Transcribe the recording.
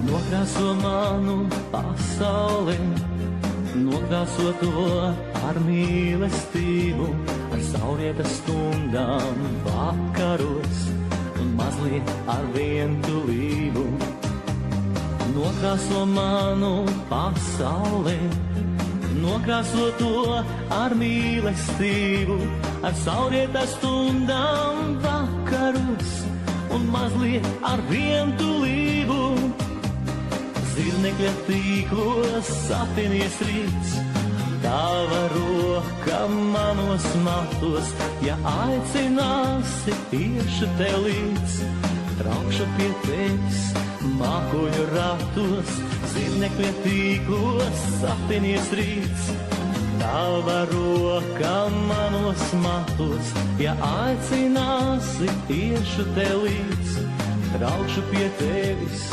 Nokrāso manu pasauli, nokrāso to ar mīlestību, ar saulrietas stundām vakaros un mazliet ar vientulību. Nokrāso manu pasauli, nokrāso to ar mīlestību, ar saulrietas stundām vakaros un mazliet ar vientulību. Zirnekļa tīklos sapinies rīts, tava roka manos matos, ja aicināsi tieši tev līdz. Traukšu pie tevis mākoņu ratos, zirnekļa tīklos sapinies rīts, tava roka manos matos, ja aicināsi tieši tev līdz. Traukšu pie tevis